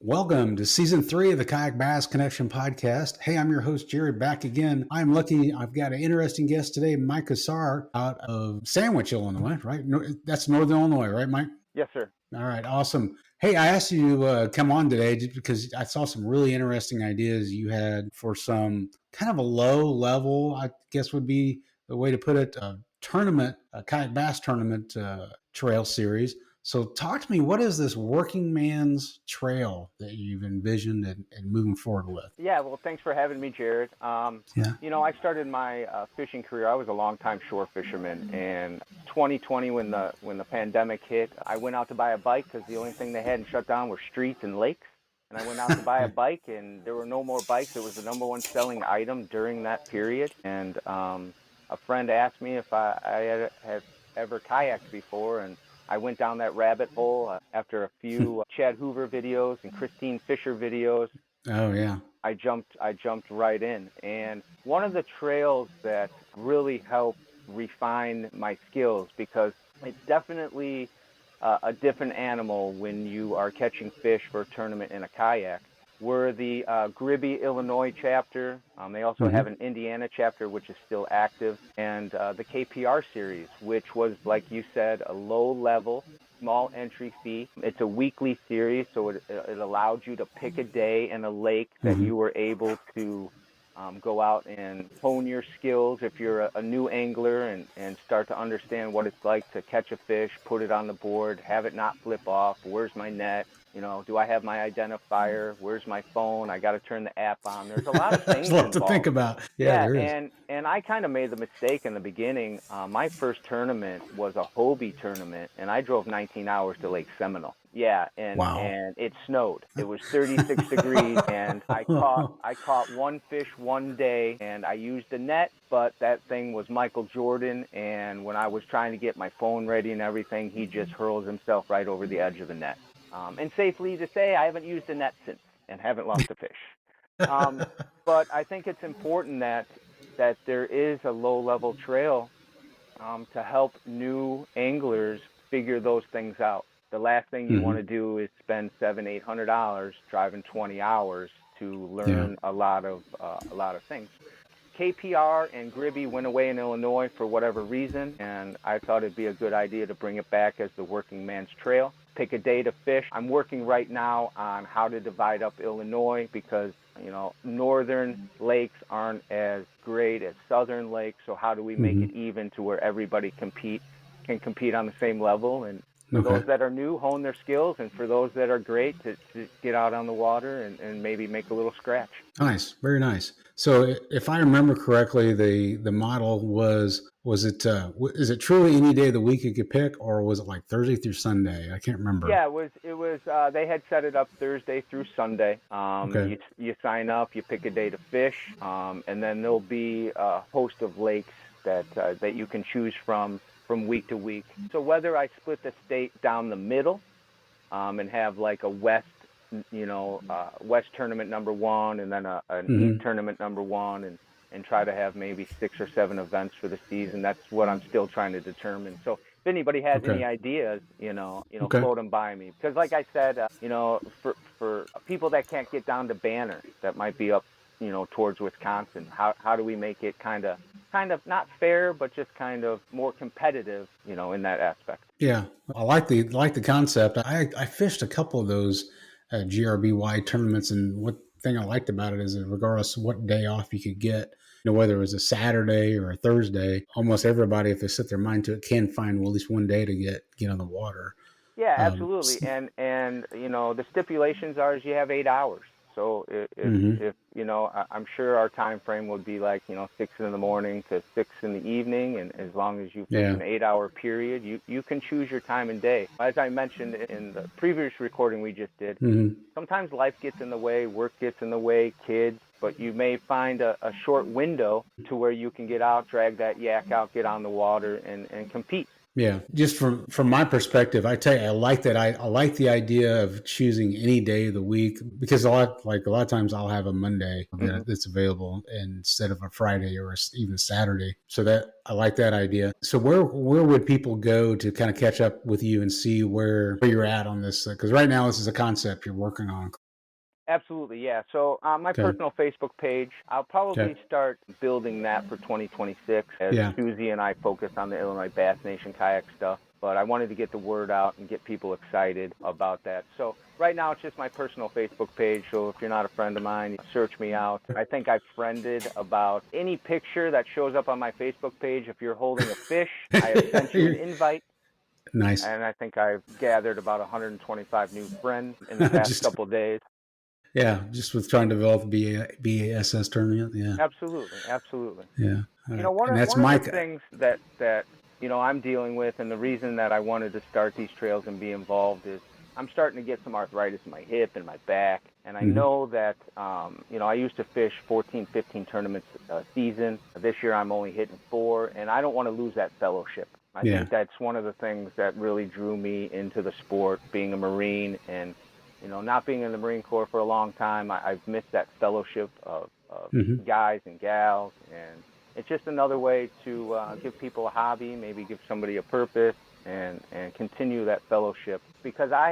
Welcome to season 3 of the Kayak Bass Connection podcast. Hey, I'm your host, Jerry, back again. I'm lucky I've got an interesting guest today, Mike Husar out of Sandwich, Illinois, right? That's Northern Illinois, right, Mike? Yes, sir. All right, awesome. Hey, I asked you to come on today just because I saw some really interesting ideas you had for some kind of a low level, I guess would be the way to put it, a kayak bass tournament trail series. So talk to me, what is this working man's trail that you've envisioned and moving forward with? Yeah, well, thanks for having me, Jared. I started my fishing career. I was a longtime shore fisherman, and 2020, when the pandemic hit, I went out to buy a bike because the only thing they hadn't shut down were streets and lakes. And I went out to buy a bike, and there were no more bikes. It was the number one selling item during that period. And a friend asked me if I had ever kayaked before, and I went down that rabbit hole after a few Chad Hoover videos and Christine Fisher videos. Oh, yeah. I jumped right in. And one of the trails that really helped refine my skills, because it's definitely a different animal when you are catching fish for a tournament in a kayak, were the Gribby, Illinois chapter. They also have an Indiana chapter, which is still active, and the KPR series, which was, like you said, a low-level, small entry fee. It's a weekly series, so it allowed you to pick a day and a lake that you were able to go out and hone your skills if you're a new angler and start to understand what it's like to catch a fish, put it on the board, have it not flip off. Where's my net? Do I have my identifier? Where's my phone? I got to turn the app on. There's a lot of things There's a lot involved to think about. Yeah, there is. And I kind of made the mistake in the beginning. My first tournament was a Hobie tournament, and I drove 19 hours to Lake Seminole. Yeah, and it snowed. It was 36 degrees, and I caught one fish one day, and I used a net, but that thing was Michael Jordan, and when I was trying to get my phone ready and everything, he just hurls himself right over the edge of the net. And safely to say, I haven't used a net since and haven't lost a fish. But I think it's important that there is a low-level trail to help new anglers figure those things out. The last thing you want to do is spend $700-800 driving 20 hours to learn a lot of things. KPR and Gribby went away in Illinois for whatever reason, and I thought it'd be a good idea to bring it back as the working man's trail. Pick a day to fish. I'm working right now on how to divide up Illinois because, northern lakes aren't as great as southern lakes, so how do we make it even to where everybody can compete on the same level? And for those that are new, hone their skills, and for those that are great, to get out on the water and maybe make a little scratch. Nice, very nice. So if I remember correctly, the model was it is it truly any day of the week you could pick, or was it like Thursday through Sunday? I can't remember. Yeah, it was they had set it up Thursday through Sunday. You sign up, you pick a day to fish, and then there'll be a host of lakes that you can choose from week to week. So whether I split the state down the middle and have like a West tournament number one, and then an East tournament number one, and try to have maybe 6 or 7 events for the season. That's what I'm still trying to determine. So if anybody has any ideas, float them by me. Because like I said, for people that can't get down to Banner, that might be up, towards Wisconsin, how do we make it kind of not fair, but just kind of more competitive, in that aspect? Yeah, I like the concept. I fished a couple of those GRBY tournaments, and what thing I liked about it is that regardless of what day off you could get, whether it was a Saturday or a Thursday, almost everybody, if they set their mind to it, can find at least one day to get on the water. Yeah, absolutely. And the stipulations are is you have 8 hours. So if I'm sure our time frame would be like 6 in the morning to 6 in the evening, and as long as you fish an 8-hour period, you can choose your time and day. As I mentioned in the previous recording we just did, sometimes life gets in the way, work gets in the way, kids, but you may find a short window to where you can get out, drag that yak out, get on the water, and compete. Yeah, just from my perspective, I tell you, I like that. I like the idea of choosing any day of the week, because a lot of times I'll have a Monday that's available instead of a Friday or even Saturday. So that I like that idea. So where would people go to kind of catch up with you and see where you're at on this? Because right now this is a concept you're working on. Absolutely, yeah. So on my Okay. personal Facebook page, I'll Okay. probably start building that for 2026 as Yeah. Susie and I focus on the Illinois Bass Nation kayak stuff. But I wanted to get the word out and get people excited about that. So right now it's just my personal Facebook page. So if you're not a friend of mine, search me out. I think I've friended about any picture that shows up on my Facebook page. If you're holding a fish, I have sent you an invite. Nice. And I think I've gathered about 125 new friends in the past Just couple of days. yeah, just with trying to develop the BASS tournament. Yeah. Absolutely, absolutely. Yeah. All You right. know, And that's one of the Mike. things that I'm dealing with, and the reason that I wanted to start these trails and be involved is I'm starting to get some arthritis in my hip and my back, and I Mm-hmm. know that I used to fish 14, 15 tournaments a season. This year I'm only hitting four, and I don't want to lose that fellowship. I Yeah. think that's one of the things that really drew me into the sport, being a Marine, and not being in the Marine Corps for a long time. I've missed that fellowship of Mm-hmm. guys and gals, and it's just another way to give people a hobby, maybe give somebody a purpose, and continue that fellowship. Because I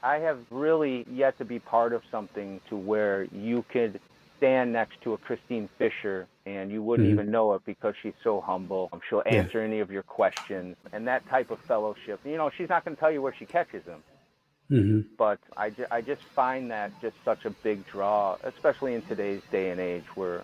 have really yet to be part of something to where you could stand next to a Christine Fisher and you wouldn't Mm-hmm. even know it because she's so humble. She'll Yeah. answer any of your questions, and that type of fellowship. She's not going to tell you where she catches them, Mm-hmm. but I just find that just such a big draw, especially in today's day and age where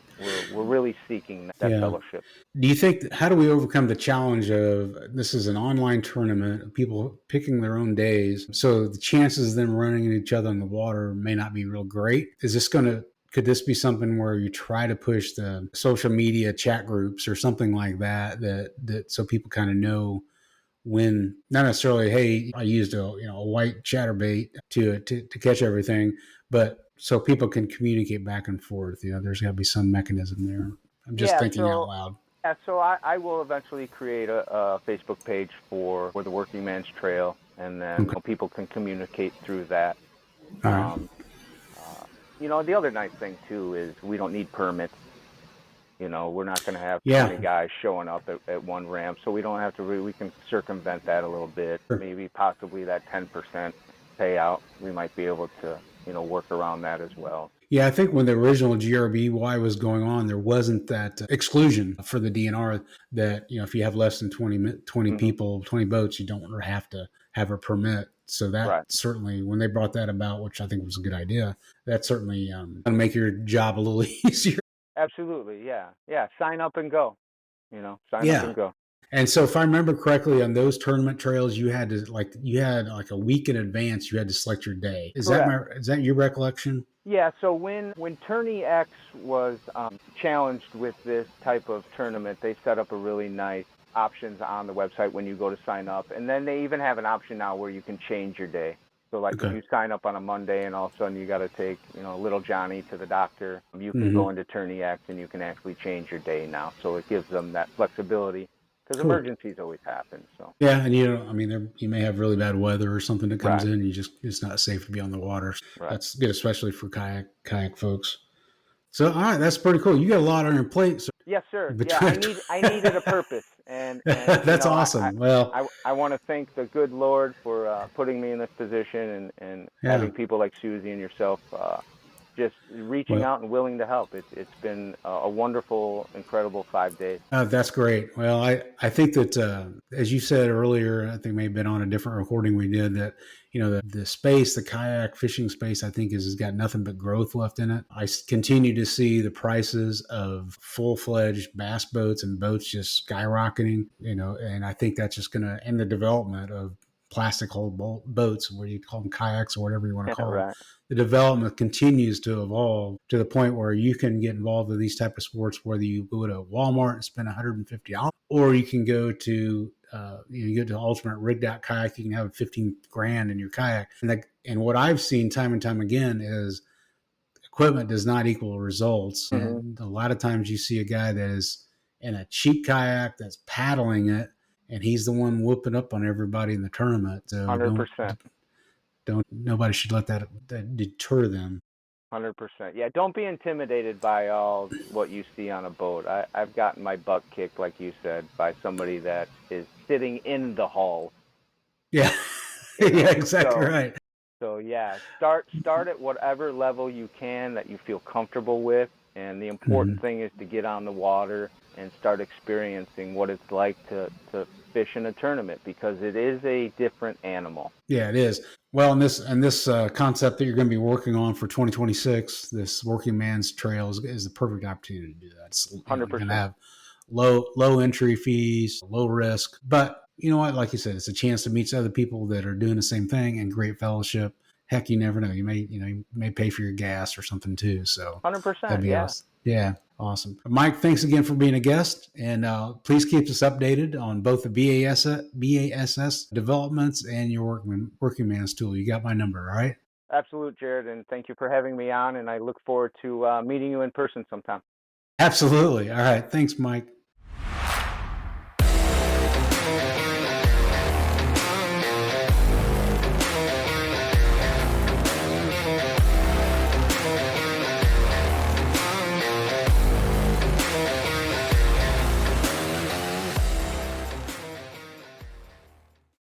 we're really seeking that Yeah. fellowship. Do you think how do we overcome the challenge of this is an online tournament, people picking their own days, so the chances of them running into each other in the water may not be real great? Is this going to could this be something where you try to push the social media chat groups or something like that so people kind of know when not necessarily hey I used a white chatterbait to catch everything, but so people can communicate back and forth. There's got to be some mechanism there. I'm just Yeah, thinking out so loud. I will eventually create a Facebook page for the Working Man's Trail, and then Okay. people can communicate through that. All right. Um, the other nice thing too is we don't need permits. We're not going to have Yeah. 20 guys showing up at one ramp, so we don't have to. We can circumvent that a little bit. Sure. Maybe possibly that 10% payout. We might be able to work around that as well. Yeah, I think when the original GRBY was going on, there wasn't that exclusion for the DNR that, if you have less than 20 Hmm. people, 20 boats, you don't have to have a permit. So that Right. certainly, when they brought that about, which I think was a good idea, that certainly going to make your job a little easier. Absolutely. Yeah. Yeah. Sign up and go. Sign up Yeah. and go. And so if I remember correctly, on those tournament trails, you had like a week in advance, you had to select your day. Correct. Is that your recollection? Yeah, so when Tourney X was challenged with this type of tournament, they set up a really nice options on the website when you go to sign up, and then they even have an option now where you can change your day. So like if Okay. you sign up on a Monday and all of a sudden you got to take little Johnny to the doctor, you can go Mm-hmm. into Tourney X and you can actually change your day now. So it gives them that flexibility because Cool. emergencies always happen. So Yeah, and I mean, you may have really bad weather or something that comes right, in. And it's not safe to be on the water. right. That's good, especially for kayak folks. So, all right, that's pretty cool. You got a lot on your plate. So Yes, sir. Yeah, between I needed a purpose, and that's awesome. Well, I want to thank the good Lord for putting me in this position and yeah. having people like Susie and yourself just reaching Well, out and willing to help. It's been a wonderful, incredible 5 days. that's great. Well, I think that as you said earlier, I think maybe been on a different recording we did that the space, the kayak fishing space, I think has got nothing but growth left in it. I continue to see the prices of full fledged bass boats and boats just skyrocketing. And I think that's just going to end the development of plastic hull boats, where you call them kayaks or whatever you want to call them. Right. The development continues to evolve to the point where you can get involved with these type of sports, whether you go to Walmart and spend $150, or you can go to you go to Ultimate Rigged Out Kayak. You can have 15 grand in your kayak, and what I've seen time and time again is equipment does not equal results. Mm-hmm. And a lot of times you see a guy that is in a cheap kayak that's paddling it, and he's the one whooping up on everybody in the tournament. So 100%. don't nobody should let that deter them. 100%. Yeah, don't be intimidated by all what you see on a boat. I've gotten my butt kicked, like you said, by somebody that is sitting in the hull. Yeah, You yeah, know, exactly so right. So yeah, start at whatever level you can that you feel comfortable with, and the Mm-hmm. important thing is to get on the water and start experiencing what it's like to fish in a tournament, because it is a different animal. Yeah, it is. Well, and this concept that you're going to be working on for 2026, this Working Man's Trail is the perfect opportunity to do that. It's, you're going to 100%. have low entry fees, low risk, but you know what? Like you said, it's a chance to meet other people that are doing the same thing and great fellowship. Heck, you never know. You may pay for your gas or something too. So that'd 100%. be Yeah. awesome. Yeah, awesome. Mike, thanks again for being a guest, and please keep us updated on both the BASS developments and your working man's tool. You got my number, all right? Absolute, Jared, and thank you for having me on, and I look forward to meeting you in person sometime. Absolutely. All right. Thanks, Mike.